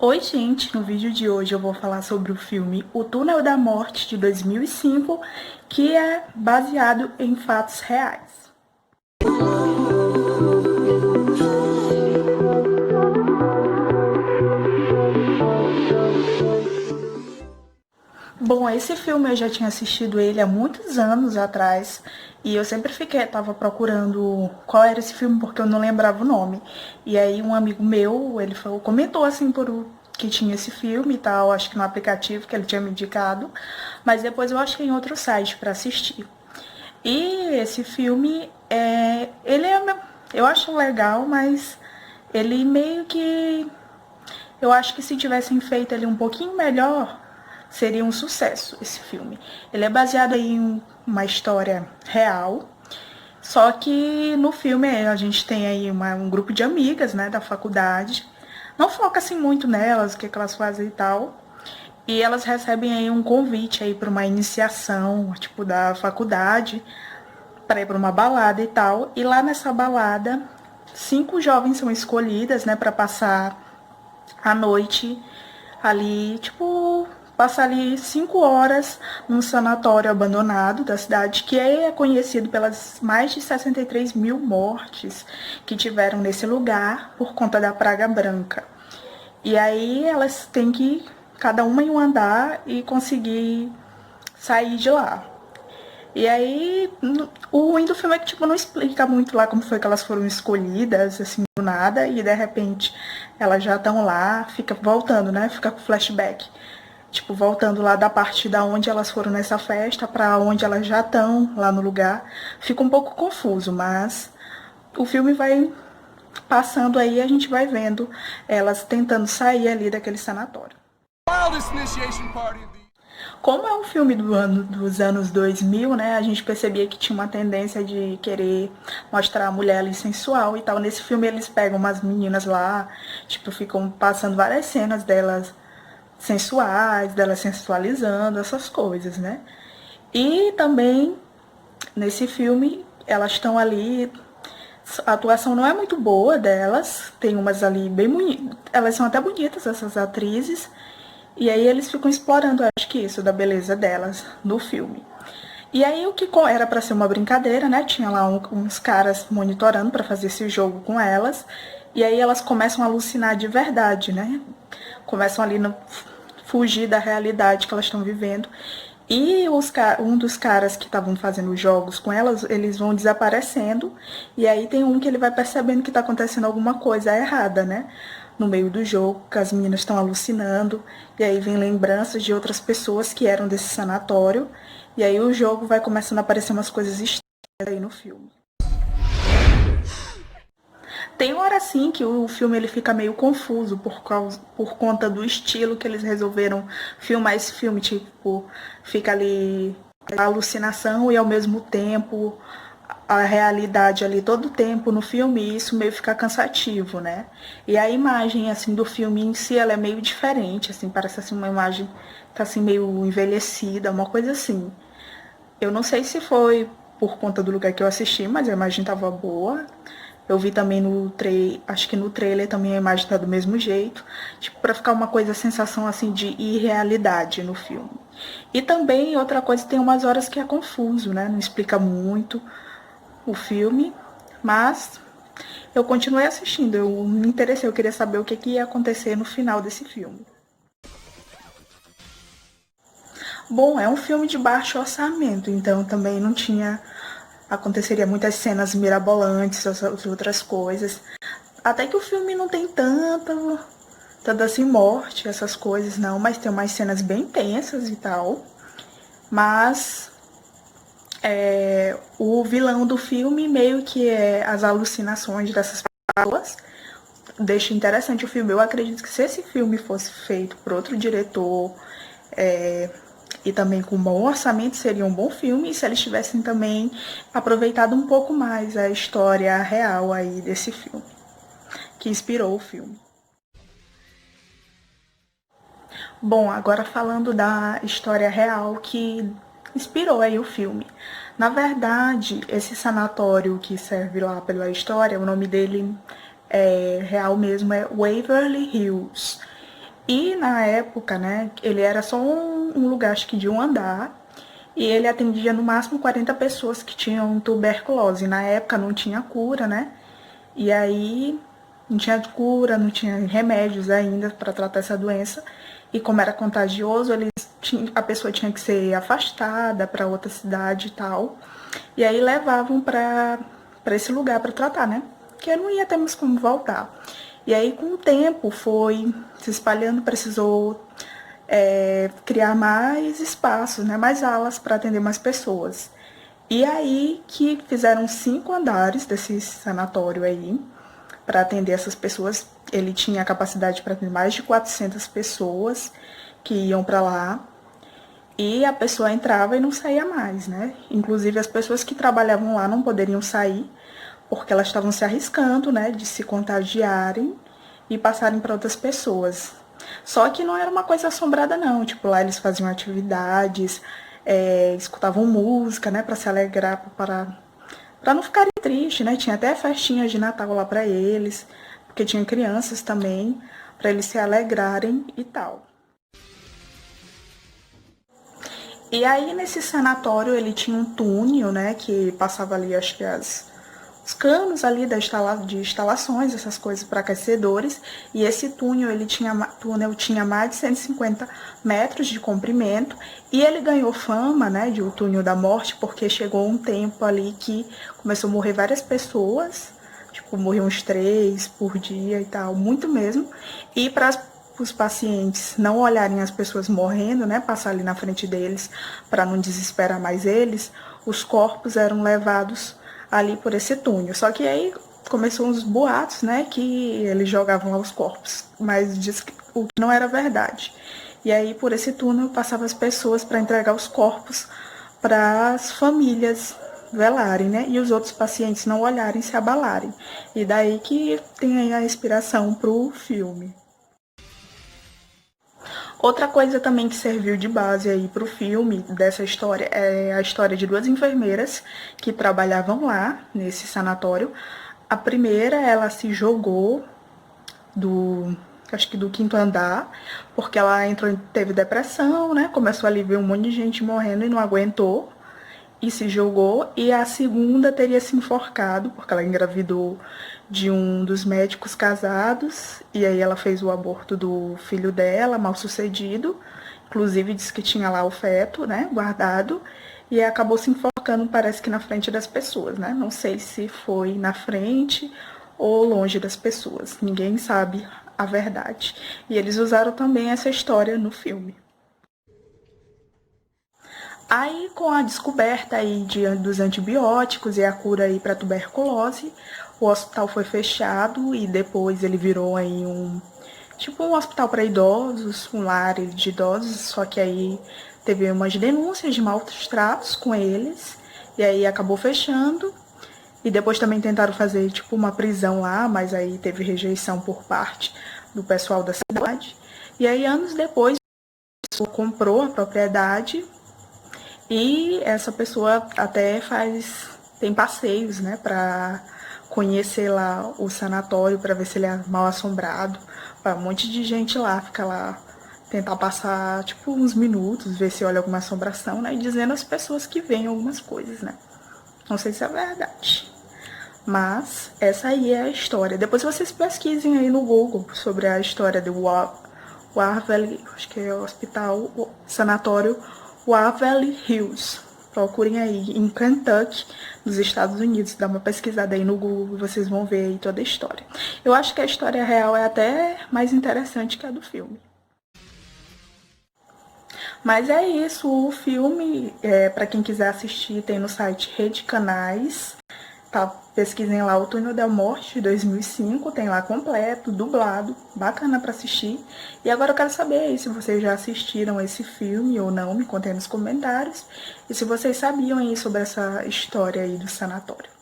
Oi, gente! No vídeo de hoje eu vou falar sobre o filme O Túnel da Morte de 2005, que é baseado em fatos reais. Bom, esse filme eu já tinha assistido ele há muitos anos atrás e eu sempre tava procurando qual era esse filme porque eu não lembrava o nome. E aí um amigo meu, ele falou, comentou assim que tinha esse filme e tal, acho que no aplicativo que ele tinha me indicado, mas depois eu achei em outro site para assistir. E esse filme eu acho legal, mas ele meio que eu acho que se tivessem feito ele um pouquinho melhor, seria um sucesso esse filme. Ele é baseado em uma história real, só que no filme a gente tem aí um grupo de amigas, né, da faculdade. Não foca assim muito nelas, o que elas fazem e tal. E elas recebem aí um convite aí para uma iniciação, tipo, da faculdade, para ir para uma balada e tal. E lá nessa balada, 5 jovens são escolhidas, né, para passar a noite ali, tipo, passar ali 5 horas num sanatório abandonado da cidade, que é conhecido pelas mais de 63 mil mortes que tiveram nesse lugar por conta da praga branca. E aí elas têm que, cada uma em um andar, e conseguir sair de lá. E aí, o ruim do filme é que, tipo, não explica muito lá como foi que elas foram escolhidas, assim, do nada, e de repente elas já estão lá, fica voltando, né? Fica com flashback. Tipo, voltando lá da parte da onde elas foram nessa festa para onde elas já estão lá no lugar. Fica um pouco confuso, mas o filme vai passando aí e a gente vai vendo elas tentando sair ali daquele sanatório. Como é um filme dos anos 2000, né, a gente percebia que tinha uma tendência de querer mostrar a mulher ali sensual e tal. Nesse filme eles pegam umas meninas lá, tipo, ficam passando várias cenas delas sensuais, delas sensualizando, essas coisas, né. E também, nesse filme, elas estão ali, a atuação não é muito boa delas, tem umas ali bem bonitas, elas são até bonitas, essas atrizes, e aí eles ficam explorando, acho que isso, da beleza delas no filme. E aí o que era para ser uma brincadeira, né? Tinha lá uns caras monitorando para fazer esse jogo com elas. E aí elas começam a alucinar de verdade, né? Começam ali a fugir da realidade que elas estão vivendo. E um dos caras que estavam fazendo os jogos com elas, eles vão desaparecendo. E aí tem um que ele vai percebendo que está acontecendo alguma coisa errada, né? No meio do jogo, que as meninas estão alucinando. E aí vem lembranças de outras pessoas que eram desse sanatório. E aí o jogo vai começando a aparecer umas coisas estranhas aí no filme. Tem hora assim que o filme ele fica meio confuso por conta do estilo que eles resolveram filmar esse filme, tipo, fica ali a alucinação e ao mesmo tempo a realidade ali todo o tempo no filme, e isso meio fica cansativo, né? E a imagem assim do filme em si, ela é meio diferente, assim, parece assim uma imagem tá assim meio envelhecida, uma coisa assim. Eu não sei se foi por conta do lugar que eu assisti, mas a imagem tava boa. Eu vi também acho que no trailer também a imagem tá do mesmo jeito, tipo, pra ficar uma coisa, sensação assim de irrealidade no filme. E também outra coisa, tem umas horas que é confuso, né? Não explica muito o filme, mas eu continuei assistindo, eu me interessei, eu queria saber o que ia acontecer no final desse filme. Bom, é um filme de baixo orçamento, então também não tinha. Aconteceria muitas cenas mirabolantes, as outras coisas. Até que o filme não tem tanta assim morte, essas coisas, não, mas tem umas cenas bem tensas e tal. Mas o vilão do filme meio que é as alucinações dessas pessoas. Deixa interessante o filme. Eu acredito que se esse filme fosse feito por outro diretor, e também com um bom orçamento, seria um bom filme, e se eles tivessem também aproveitado um pouco mais a história real aí desse filme, que inspirou o filme. Bom, agora falando da história real que inspirou aí o filme. Na verdade, esse sanatório que serve lá pela história, o nome dele real mesmo é Waverly Hills. E na época, né, ele era só um lugar, acho que de um andar, e ele atendia no máximo 40 pessoas que tinham tuberculose. Na época não tinha cura, né? E aí não tinha cura, não tinha remédios ainda para tratar essa doença. E como era contagioso, a pessoa tinha que ser afastada para outra cidade e tal. E aí levavam para esse lugar para tratar, né? Porque não ia ter mais como voltar. E aí, com o tempo, foi se espalhando, precisou criar mais espaços, né? Mais alas para atender mais pessoas. E aí que fizeram 5 andares desse sanatório aí, para atender essas pessoas. Ele tinha a capacidade para atender mais de 400 pessoas que iam para lá. E a pessoa entrava e não saía mais, né? Inclusive as pessoas que trabalhavam lá não poderiam sair, porque elas estavam se arriscando, né, de se contagiarem e passarem para outras pessoas. Só que não era uma coisa assombrada não, tipo, lá eles faziam atividades, escutavam música, né, para se alegrar, para não ficarem tristes, né? Tinha até festinhas de Natal lá para eles, porque tinha crianças também, para eles se alegrarem e tal. E aí nesse sanatório ele tinha um túnel, né, que passava ali, acho que os canos ali de instalações, essas coisas para aquecedores, e esse túnel tinha mais de 150 metros de comprimento, e ele ganhou fama, né, de o túnel da morte, porque chegou um tempo ali que começou a morrer várias pessoas, tipo, morriam uns 3 por dia e tal, muito mesmo, e para os pacientes não olharem as pessoas morrendo, né, passar ali na frente deles para não desesperar mais eles, os corpos eram levados ali por esse túnel. Só que aí começou uns boatos, né, que eles jogavam lá os corpos, mas diz que o que não era verdade. E aí por esse túnel passavam as pessoas para entregar os corpos para as famílias velarem, né, e os outros pacientes não olharem, se abalarem. E daí que tem aí a inspiração pro filme. Outra coisa também que serviu de base aí pro filme dessa história é a história de 2 enfermeiras que trabalhavam lá nesse sanatório. A primeira, ela se jogou acho que do 5º andar, porque ela teve depressão, né? Começou a ver um monte de gente morrendo e não aguentou e se jogou. E a segunda teria se enforcado, porque ela engravidou de um dos médicos casados, e aí ela fez o aborto do filho dela, mal sucedido, inclusive disse que tinha lá o feto, né, guardado, e acabou se enforcando, parece que na frente das pessoas, né, não sei se foi na frente ou longe das pessoas, ninguém sabe a verdade. E eles usaram também essa história no filme. Aí, com a descoberta aí dos antibióticos e a cura aí para tuberculose, o hospital foi fechado e depois ele virou aí tipo um hospital para idosos, um lar de idosos, só que aí teve umas denúncias de maus tratos com eles e aí acabou fechando. E depois também tentaram fazer tipo uma prisão lá, mas aí teve rejeição por parte do pessoal da cidade. E aí anos depois, a pessoa comprou a propriedade. E essa pessoa até tem passeios, né, para conhecer lá o sanatório, para ver se ele é mal assombrado. Vai um monte de gente lá, fica lá, tentar passar, tipo, uns minutos, ver se olha alguma assombração, né, e dizendo às pessoas que veem algumas coisas, né. Não sei se é verdade. Mas essa aí é a história. Depois vocês pesquisem aí no Google sobre a história do Waverly, acho que é o hospital, o sanatório Waverly Hills. Procurem aí em Kentucky, nos Estados Unidos. Dá uma pesquisada aí no Google e vocês vão ver aí toda a história. Eu acho que a história real é até mais interessante que a do filme. Mas é isso, o filme, para quem quiser assistir, tem no site Rede Canais. Tá, pesquisem lá o Túnel da Morte de 2005, tem lá completo, dublado, bacana para assistir. E agora eu quero saber aí se vocês já assistiram esse filme ou não, me contem nos comentários. E se vocês sabiam aí sobre essa história aí do sanatório.